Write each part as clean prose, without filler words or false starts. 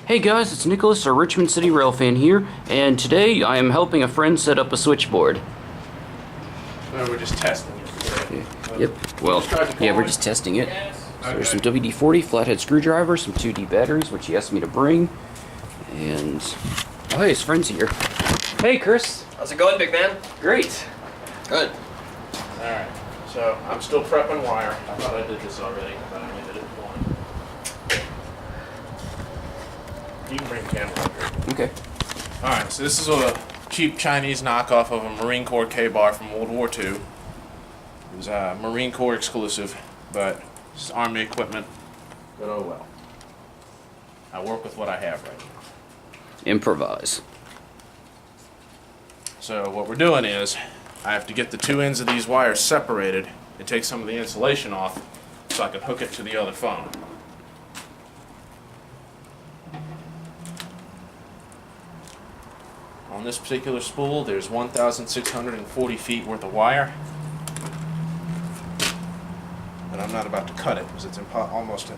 Hey guys, it's Nicholas, a Richmond City Rail fan here, and today I am helping a friend set up a switchboard. We're just testing it today. Yep, well, yeah, we're just testing it. So there's some WD-40 flathead screwdrivers, some 2D batteries, which he asked me to bring, and... oh, hey, his friend's here. Hey, Chris. How's it going, big man? Great. Good. Alright, so I'm still prepping wire. I thought I did this already, but I only did it once. You can bring the camera up here. Okay. Alright, so this is a cheap Chinese knockoff of a Marine Corps K-bar from World War II. It was a Marine Corps exclusive, but it's Army equipment. But oh well. I work with what I have right now. Improvise. So what we're doing is, I have to get the two ends of these wires separated and take some of the insulation off so I can hook it to the other phone. On this particular spool, there's 1,640 feet worth of wire. But I'm not about to cut it because it's almost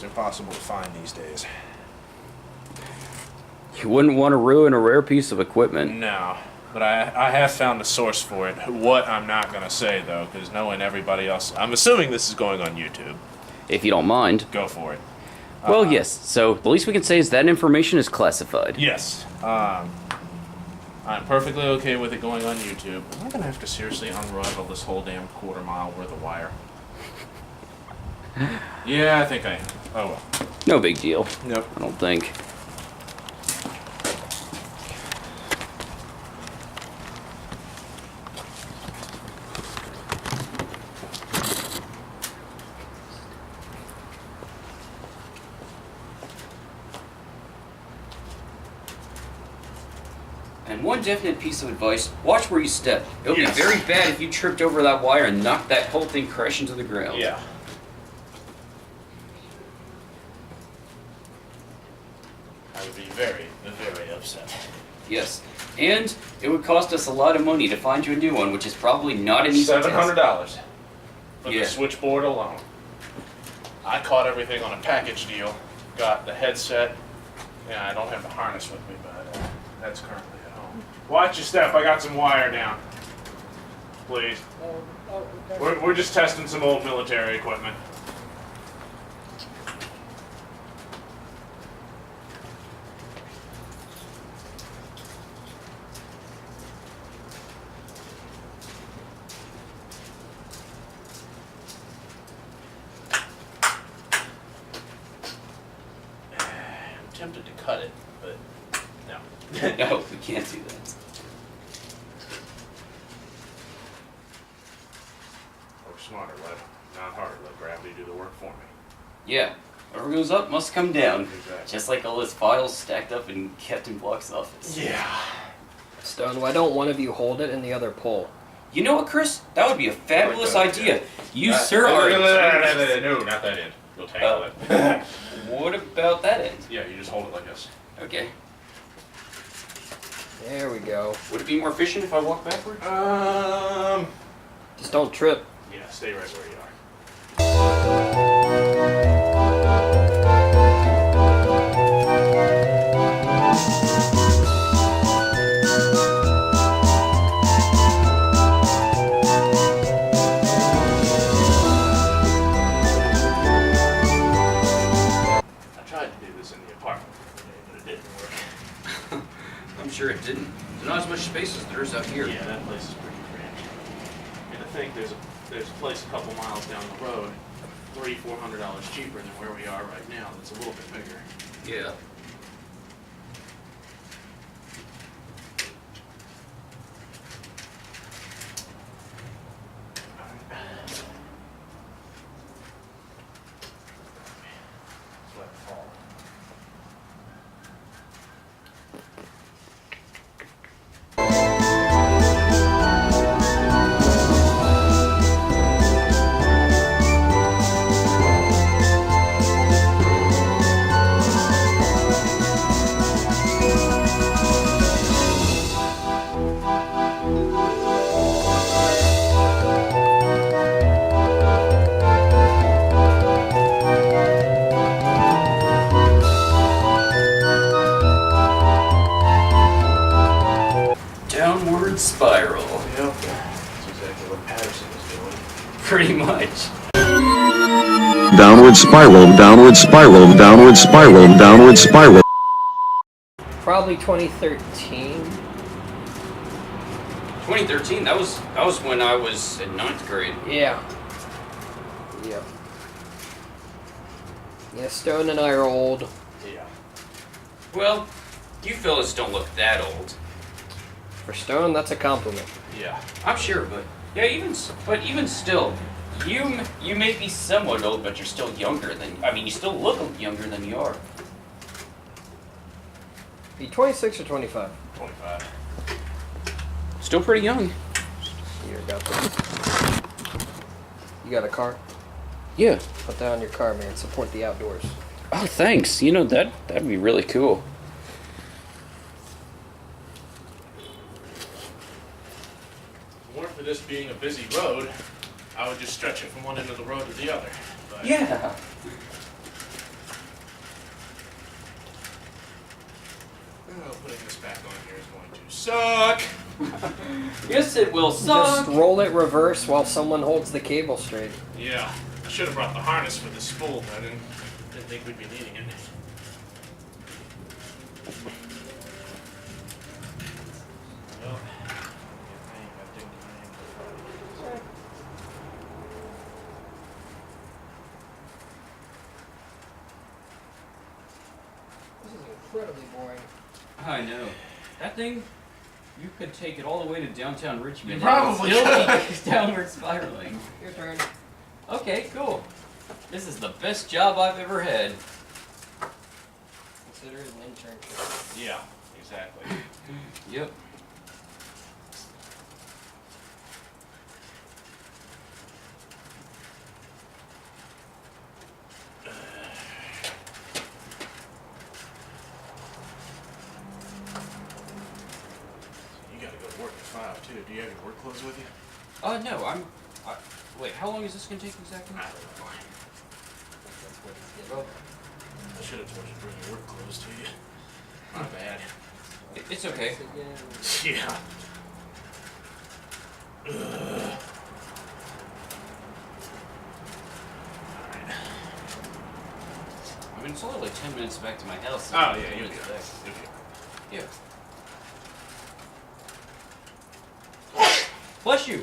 impossible to find these days. You wouldn't want to ruin a rare piece of equipment. No, but I have found a source for it. What I'm not going to say, though, because knowing everybody else... I'm assuming this is going on YouTube. If you don't mind. Go for it. Well, yes, so the least we can say is that information is classified. Yes. I'm perfectly okay with it going on YouTube. Am I going to have to seriously unravel this whole damn quarter-mile worth of wire? Yeah, I think I am. Oh, well. No big deal. Nope. I don't think. And one definite piece of advice, watch where you step. It would be very bad if you tripped over that wire and knocked that whole thing crashing to the ground. Yeah. I would be very, very upset. Yes. And it would cost us a lot of money to find you a new one, which is probably not an easy task. $700 for Yeah. the switchboard alone. I caught everything on a package deal. Got the headset. Yeah, I don't have the harness with me, but that's currently at home. Watch your step. I got some wire down. Please. We're just testing some old military equipment. Tempted to cut it, but no. No, we can't do that. Or smarter, not harder. Let gravity do the work for me. Yeah. Whatever goes up must come down. Exactly. Just like all those files stacked up in Captain Block's office. Yeah. Stone, why don't one of you hold it and the other pull? You know what, Chris? That would be a fabulous I like that, idea. You, sir, are... No, not that end. You'll tangle it. What about that end? Yeah, you just hold it like this. Okay. There we go. Would it be more efficient if I walk backward? Just don't trip. Yeah, stay right where you are. I tried to do this in the apartment today, but it didn't work. I'm sure it didn't. There's not as much space as there is out here. Yeah, that place is pretty cramped. And I think there's a place a couple miles down the road, $300-400 cheaper than where we are right now. That's a little bit bigger. Yeah. Let it fall. Downward spiral. Yep. That's exactly what Patterson was doing. Pretty much. Downward spiral, downward spiral, downward spiral, downward spiral. Probably 2013. 2013, that was when I was in 9th grade. Yeah. Yep. Yeah, Stone and I are old. Yeah. Well, you fellas don't look that old. For Stone, that's a compliment. Yeah. I'm sure, but yeah, even still, you may be somewhat old, but you're still younger than. I mean, you still look younger than you are. Are you 26 or 25? 25. Still pretty young. Here, got this. You got a car? Yeah. Put that on your car, man. Support the outdoors. Oh, thanks. You know that'd be really cool. If it weren't for this being a busy road, I would just stretch it from one end of the road to the other. But Yeah. oh, putting this back on here is going to suck. Yes, it will Just roll it reverse while someone holds the cable straight. Yeah. I should have brought the harness for the spool, but I didn't think we'd be needing it. Well, This is incredibly boring. I know. That thing, you could take it all the way to downtown Richmond. You probably and still could. be downward spiraling. Your turn. Okay, cool. This is the best job I've ever had. Consider it an internship. Yeah, exactly. Yep. You gotta go to work at 5 too. Do you have your work clothes with you? No, wait, how long is this gonna take exactly? I don't know. Well, I should have told you to bring your work clothes to you. My bad. it's okay. Yeah. I mean, it's only like 10 minutes back to my house. Oh yeah, you'll It's get back. it. Yeah. Bless you.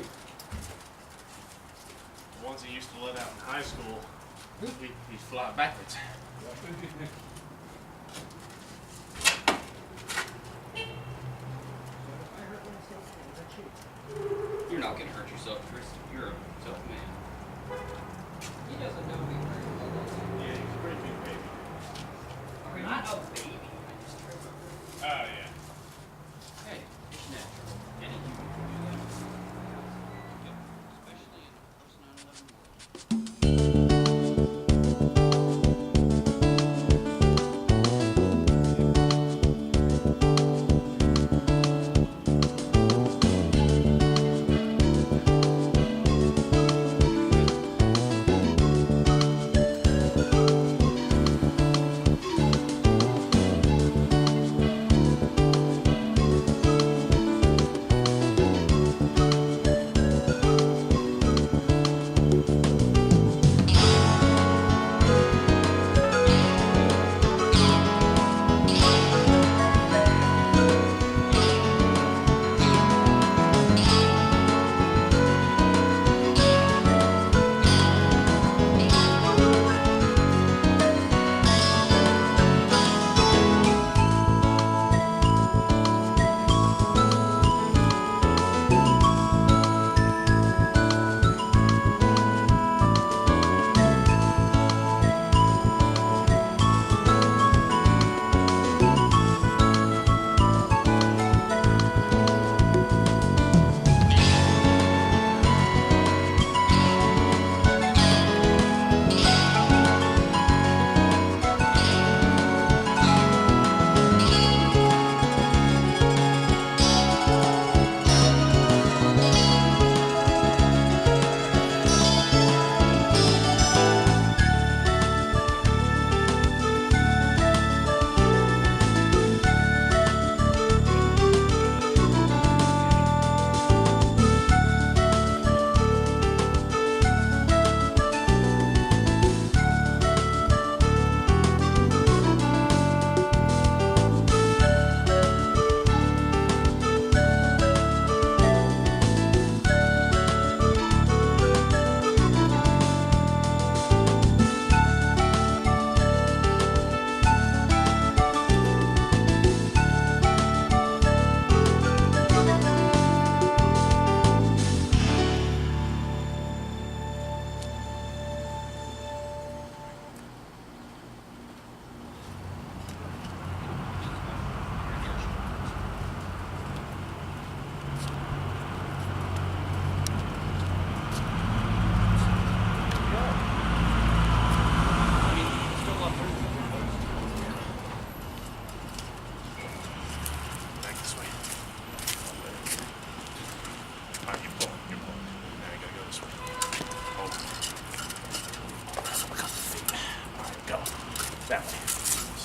The ones he used to let out in high school, he'd fly backwards. You're not gonna hurt yourself, Chris. You're a tough man. He doesn't know me very well, does he? Yeah, he's a pretty big baby. I mean, not a baby. I just remember. Oh yeah. Hey, it's natural. Any human can do that. Yep, especially in post 9/11 world.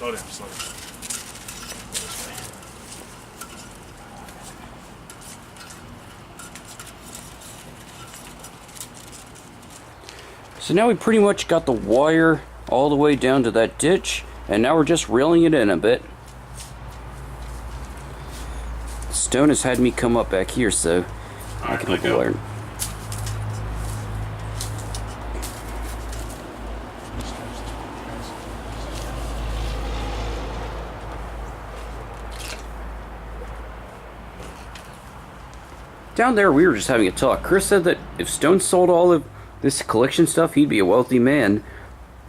slow down, slow down. This way. So now we pretty much got the wire all the way down to that ditch, and now we're just reeling it in a bit. Stone has had me come up back here so I can hold the wire. Down there we were just having a talk. Chris said that if Stone sold all of this collection stuff, he'd be a wealthy man.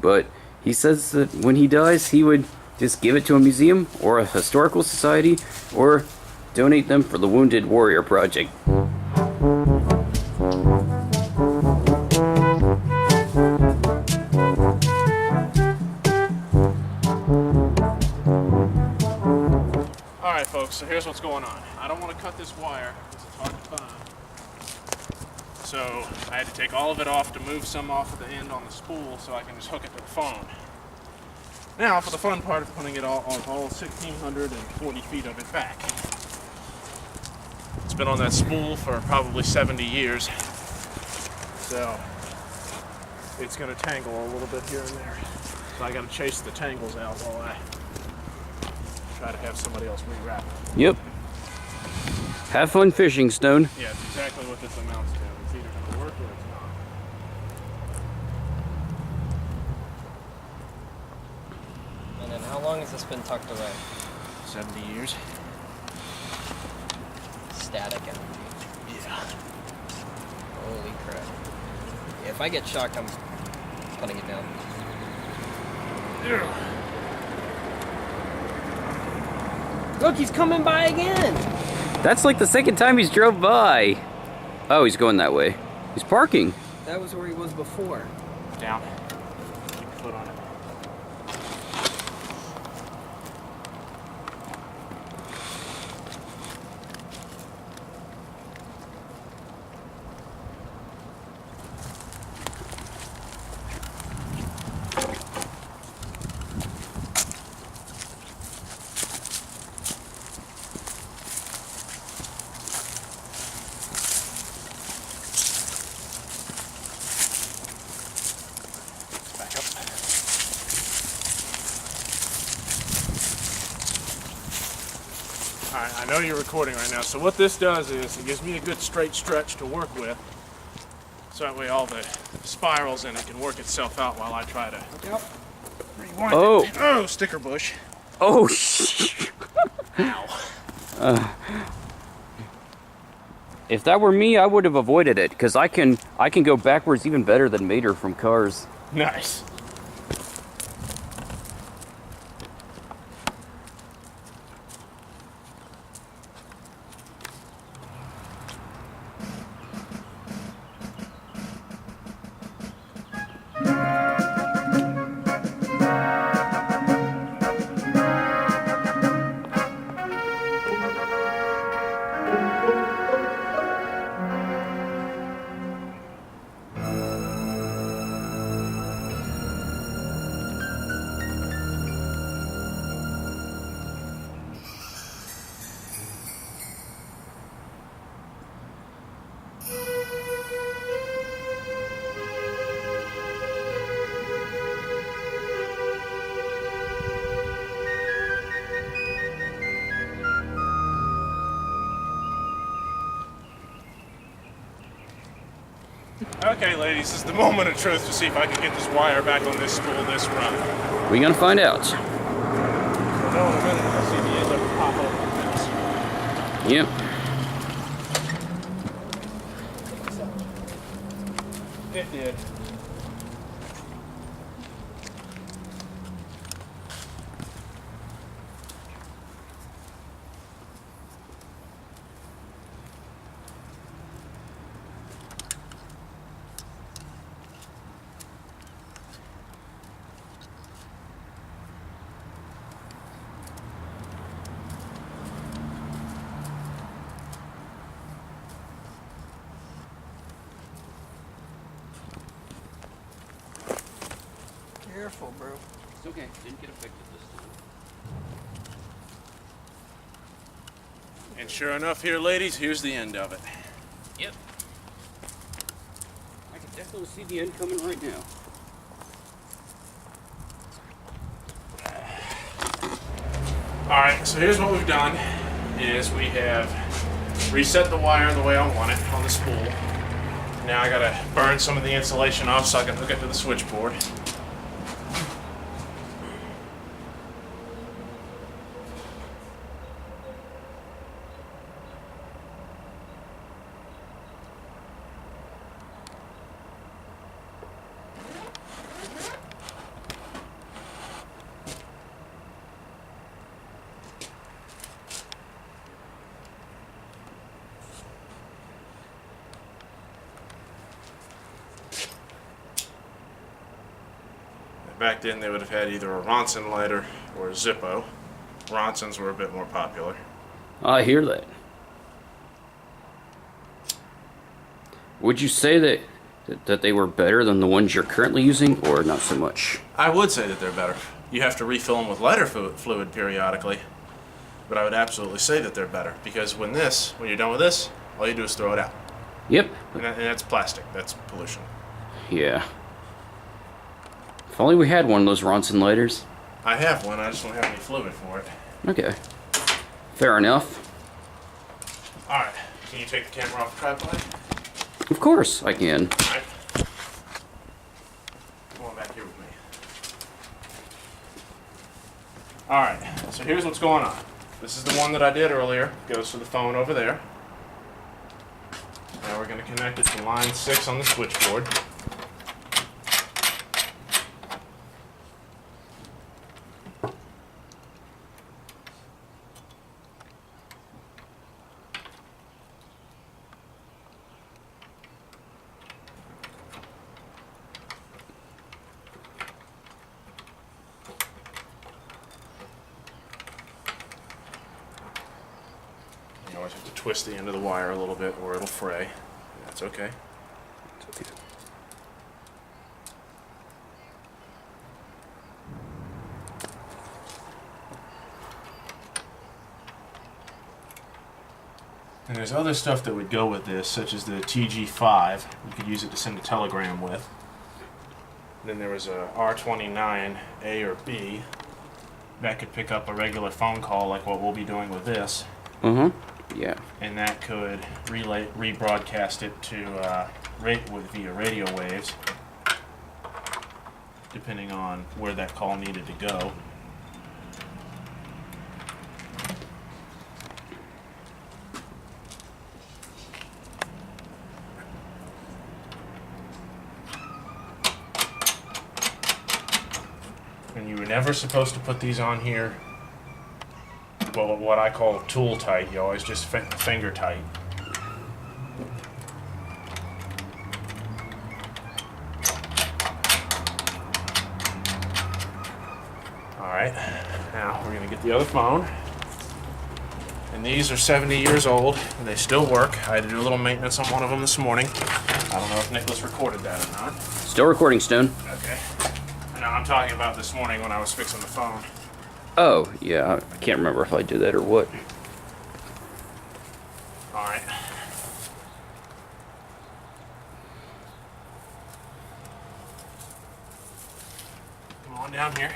But he says that when he dies, he would just give it to a museum or a historical society or donate them for the Wounded Warrior Project. Alright folks, so here's what's going on. I don't want to cut this wire because it's hard to find. So I had to take all of it off to move some off at the end on the spool so I can just hook it to the phone. Now for the fun part of putting it all 1,640 feet of it back. It's been on that spool for probably 70 years. So it's going to tangle a little bit here and there. So I got to chase the tangles out while I try to have somebody else rewrap it. Yep. Have fun fishing, Stone. Yeah, it's exactly what this amounts to. It's either going to work or it's not. And then how long has this been tucked away? 70 years. Static energy. Yeah. Holy crap. Yeah, if I get shocked, I'm putting it down. Look, he's coming by again! That's like the second time he's drove by. Oh, he's going that way. He's parking. That was where he was before. Down. Keep your foot on it. Back up. Alright, I know you're recording right now, so what this does is it gives me a good straight stretch to work with. So that way all the spirals in it can work itself out while I try to rewind Oh. it. Oh, sticker bush. Oh, shit. Ow. If that were me, I would have avoided it, because I can go backwards even better than Mater from Cars. Nice. Okay, ladies, this is the moment of truth to see if I can get this wire back on this spool this run. We're gonna find out. So no, in a minute, I'll see the end of it pop open. Yep. It did. Careful, bro. It's okay. Didn't get affected this time. And sure enough here, ladies, here's the end of it. Yep. I can definitely see the end coming right now. Alright, so here's what we've done, is we have reset the wire the way I want it on the spool. Now I gotta burn some of the insulation off so I can hook it to the switchboard. Back then they would have had either a Ronson lighter or a Zippo. Ronsons were a bit more popular. I hear that. Would you say that they were better than the ones you're currently using, or not so much? I would say that they're better. You have to refill them with lighter fluid periodically, but I would absolutely say that they're better, because when you're done with this, all you do is throw it out. Yep. And that's plastic. That's pollution. Yeah. If only we had one of those Ronson lighters. I have one. I just don't have any fluid for it. Okay. Fair enough. All right. Can you take the camera off the tripod? Of course I can. All right. Come on back here with me. All right. So here's what's going on. This is the one that I did earlier. Goes to the phone over there. Now we're going to connect it to line 6 on the switchboard. You always have to twist the end of the wire a little bit or it'll fray. That's okay. It's okay. And there's other stuff that would go with this, such as the TG5. You could use it to send a telegram with. Then there was a R29 A or B that could pick up a regular phone call like what we'll be doing with this. Yeah. And that could rebroadcast it to via radio waves, depending on where that call needed to go. And you were never supposed to put these on here, well, what I call tool tight. You always just finger tight. Alright, now we're going to get the other phone. And these are 70 years old, and they still work. I had to do a little maintenance on one of them this morning. I don't know if Nicholas recorded that or not. Still recording, Stone. Okay. No, I'm talking about this morning when I was fixing the phone. Oh, yeah. I can't remember if I did that or what. Alright. Come on down here.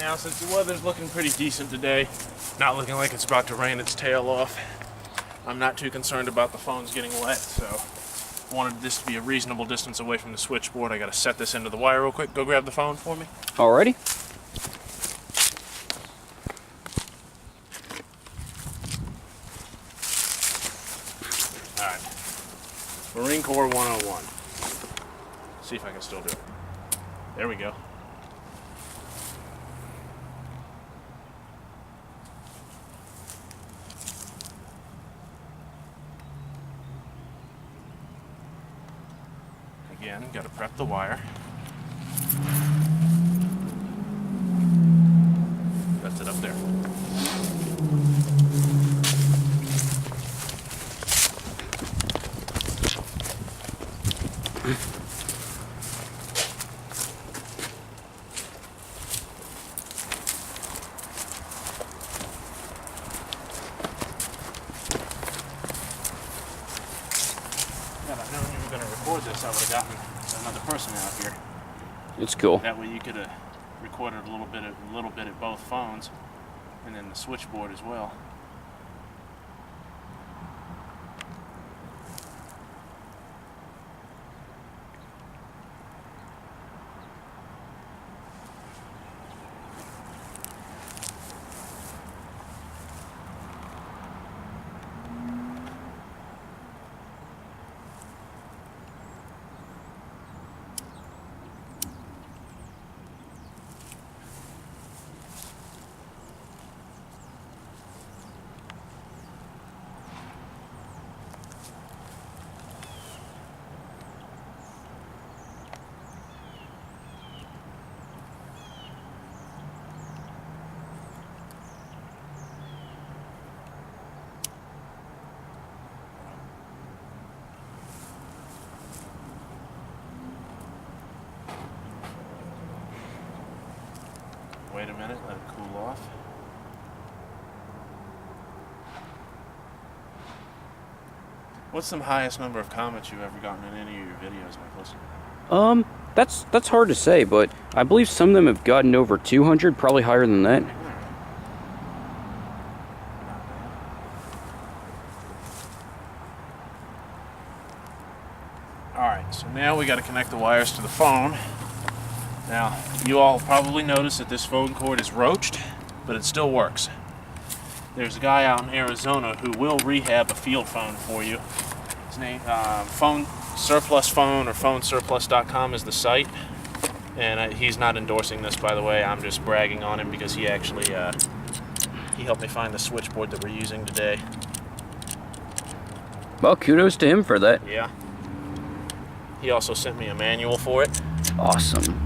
Now, since the weather's looking pretty decent today, not looking like it's about to rain its tail off, I'm not too concerned about the phones getting wet, so wanted this to be a reasonable distance away from the switchboard. I gotta set this into the wire real quick. Go grab the phone for me. Alrighty. Alright. Marine Corps 101. See if I can still do it. There we go. Again, got to prep the wire. That's it up there. Had I known you were going to record this, I would have gotten another person out here. It's cool. That way you could have recorded a little bit at both phones, and then the switchboard as well. Wait a minute, let it cool off. What's the highest number of comments you've ever gotten in any of your videos, Nicholas? That's hard to say, but I believe some of them have gotten over 200, probably higher than that. Alright, so now we got to connect the wires to the phone. Now, you all probably noticed that this phone cord is roached, but it still works. There's a guy out in Arizona who will rehab a field phone for you. His name, Phone Surplus Phone, or phonesurplus.com is the site. And he's not endorsing this, by the way. I'm just bragging on him because he actually he helped me find the switchboard that we're using today. Well, kudos to him for that. Yeah. He also sent me a manual for it. Awesome.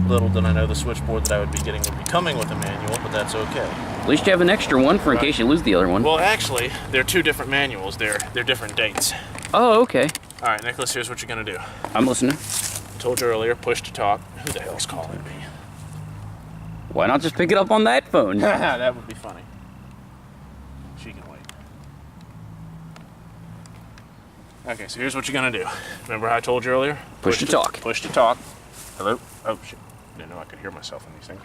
Little did I know the switchboard that I would be getting would be coming with a manual, but that's okay. At least you have an extra one for in case you lose the other one. Well, actually, they're two different manuals. They're different dates. Oh, okay. All right, Nicholas, here's what you're going to do. I'm listening. I told you earlier, push to talk. Who the hell's calling me? Why not just pick it up on that phone? That would be funny. She can wait. Okay, so here's what you're going to do. Remember how I told you earlier? Push to talk. Push to talk. Hello? Oh, shit. Didn't know I could hear myself in these things.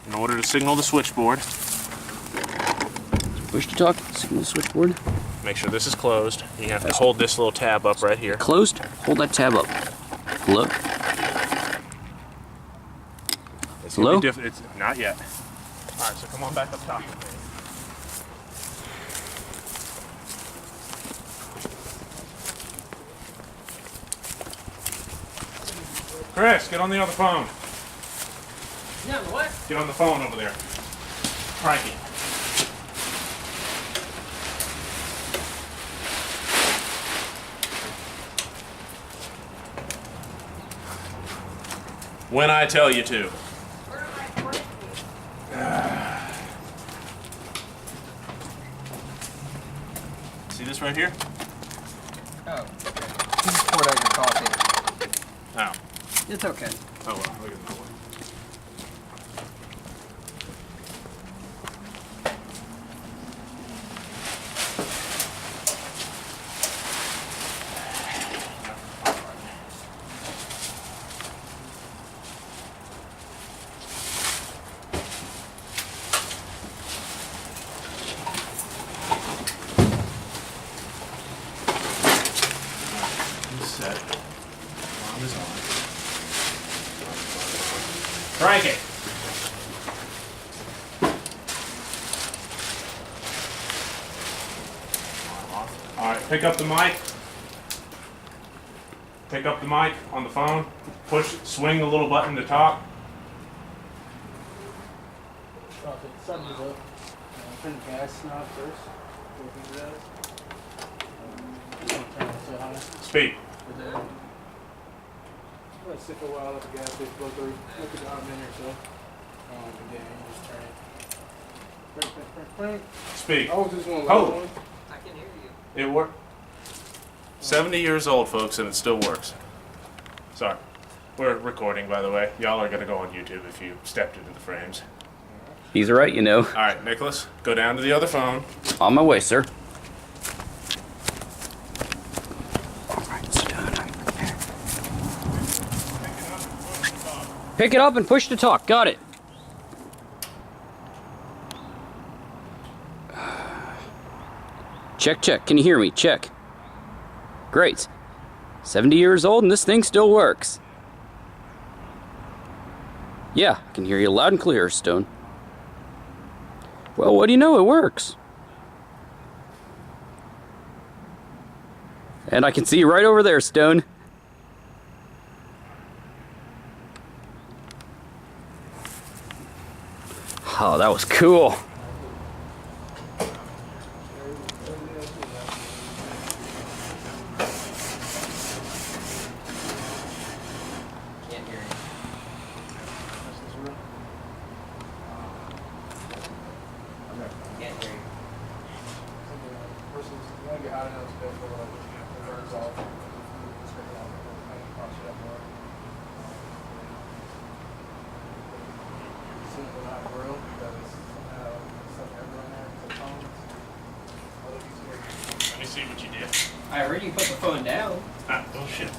In order to signal the switchboard, Push to talk, signal the switchboard. make sure this is closed. You have to hold this little tab up right here. Closed, hold that tab up. Hello? It's Hello? gonna be it's not yet. All right, so come on back up top. Chris, get on the other phone. Yeah, what? Get on the phone over there. Frankie. When I tell you to. See this right here? Oh, okay. You just poured out your coffee. Oh. It's okay. Oh well, look at that one. Set. Alarm is on. Frankie. All right, pick up the mic. Pick up the mic on the phone. Swing the little button to talk. Sun is up. Turn the gas knob first. Go through that. so high. Speak. But then, I'm gonna sit for a while, let the gas gauge blow through, look at about a minute or so. And then you just turn it. Crank. Speak. I was just one Hold. low one. I can hear you. It worked. 70 years old, folks, and it still works. Sorry. We're recording, by the way. Y'all are going to go on YouTube if you stepped into the frames. He's right, you know. All right, Nicholas, go down to the other phone. On my way, sir. Alright, Stone. Pick it up and push to talk. Got it. Check, check. Can you hear me? Check. Great. 70 years old and this thing still works. Yeah, I can hear you loud and clear, Stone. Well, what do you know? It works. And I can see you right over there, Stone. Oh, that was cool. Can't hear you. Can't hear you. You want to get hot enough to for like the birds off. Just bring it out, kind of cross it up more. Soon as not grill because stuff everywhere in there, it's phones. All of these here. Let me see what you did. I heard you put the phone down. Ah, bullshit.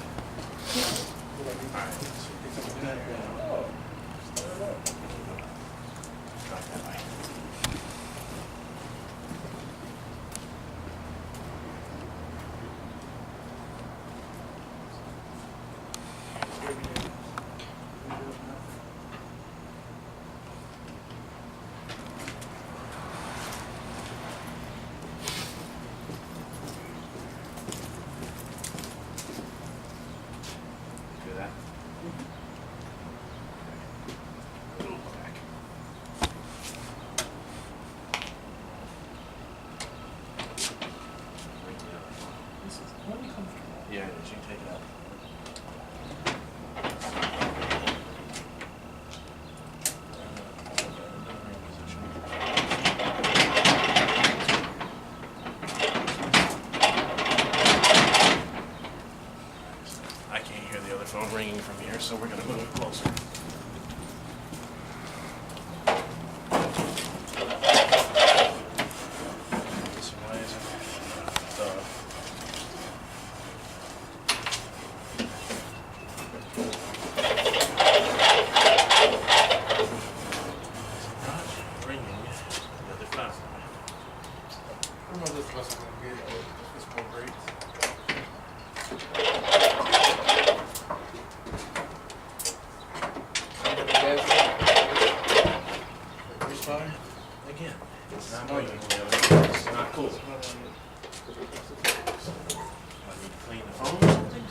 Do that. Yeah, you can take it out. I can't hear the other phone ringing from here, so we're gonna move it closer. This way is not ringing the other phone. I don't know if this bus is going to get this more great. Again, it's not ringing the other phone. It's not cool. I need to clean the phone or something?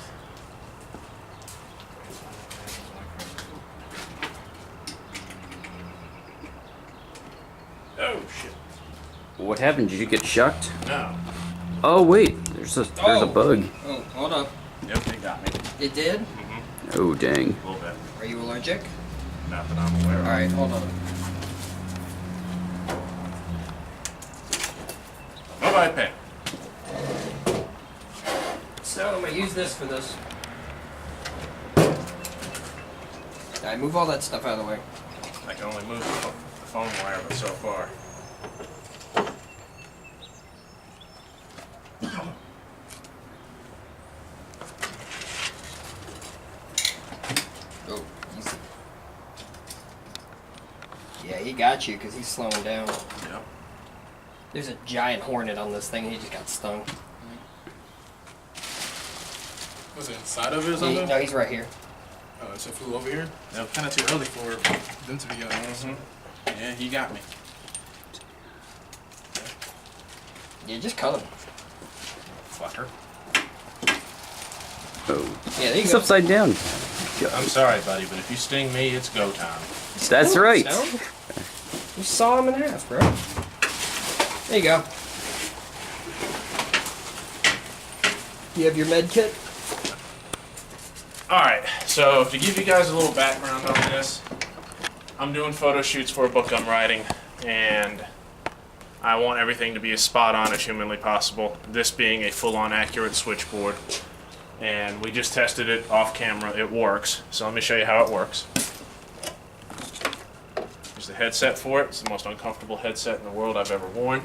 Oh shit. What happened? Did you get shocked? No. Oh, wait. There's a bug. Oh, hold up. Yep, they got me. It did? Oh, dang. A little bit. Are you allergic? Not that I'm aware of. Alright, hold on. Bye-bye, pen. So I'm gonna use this for this. Alright, move all that stuff out of the way. I can only move the phone wire but so far. Oh, easy. Yeah, he got you because he's slowing down. Yep. There's a giant hornet on this thing. He just got stung. Was it inside of it or something? No, he's right here. Oh, so it flew over here? Yep. Kind of too early for Them to be Yeah, he got me. Yeah, just cut him. Fucker. Oh. Yeah, there you It's go. upside down. I'm sorry, buddy, but if you sting me, it's go time. That's Ooh, right. Stone. You saw him in half, bro. There you go. You have your med kit? Alright, so to give you guys a little background on this, I'm doing photo shoots for a book I'm writing, and I want everything to be as spot on as humanly possible, this being a full-on accurate switchboard. And we just tested it off camera. It works. So let me show you how it works. Here's the headset for it. It's the most uncomfortable headset in the world I've ever worn.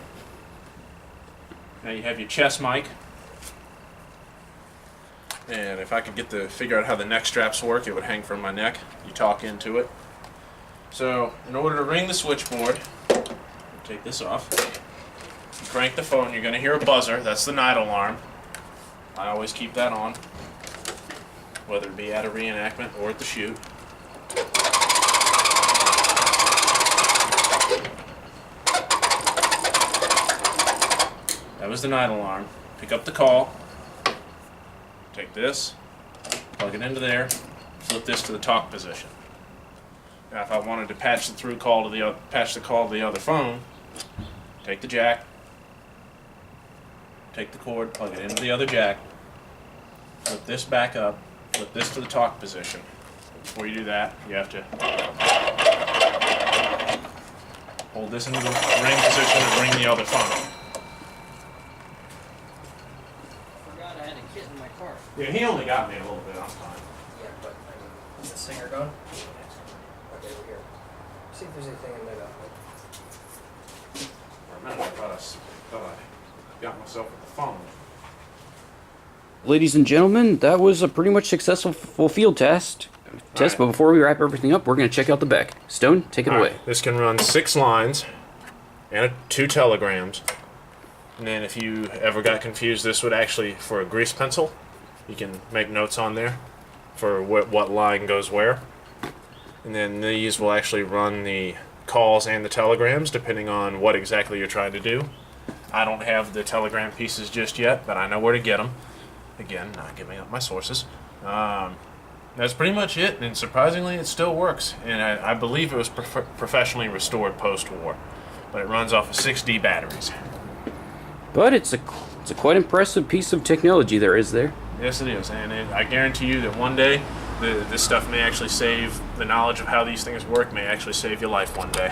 Now you have your chest mic. And if I could figure out how the neck straps work, it would hang from my neck. You talk into it. So in order to ring the switchboard, take this off. You crank the phone, you're going to hear a buzzer. That's the night alarm. I always keep that on, whether it be at a reenactment or at the shoot. That was the night alarm. Pick up the call, take this, plug it into there, flip this to the talk position. Now if I wanted to patch the call to the other phone, take the jack, take the cord, plug it into the other jack, flip this back up, flip this to the talk position. Before you do that, you have to hold this into the ring position and ring the other phone. Forgot I had a kit in my car. Yeah, he only got me a little bit on time. Yeah, but I mean, is the singer gone? Okay, we're here. See if there's anything in there. For a minute, I thought I got myself with the phone. Ladies and gentlemen, that was a pretty much successful field test. Alright. But before we wrap everything up, we're going to check out the back. Stone, take it away. Alright, this can run 6 lines and 2 telegrams. And then if you ever got confused, this would actually, for a grease pencil, you can make notes on there for what line goes where. And then these will actually run the calls and the telegrams depending on what exactly you're trying to do. I don't have the telegram pieces just yet, but I know where to get them. Again, not giving up my sources. That's pretty much it, and surprisingly it still works. And I believe it was professionally restored post-war, but it runs off of 6D batteries. But it's a quite impressive piece of technology there is there. Yes, it is, and I guarantee you that one day this stuff may actually save, the knowledge of how these things work may actually save your life one day.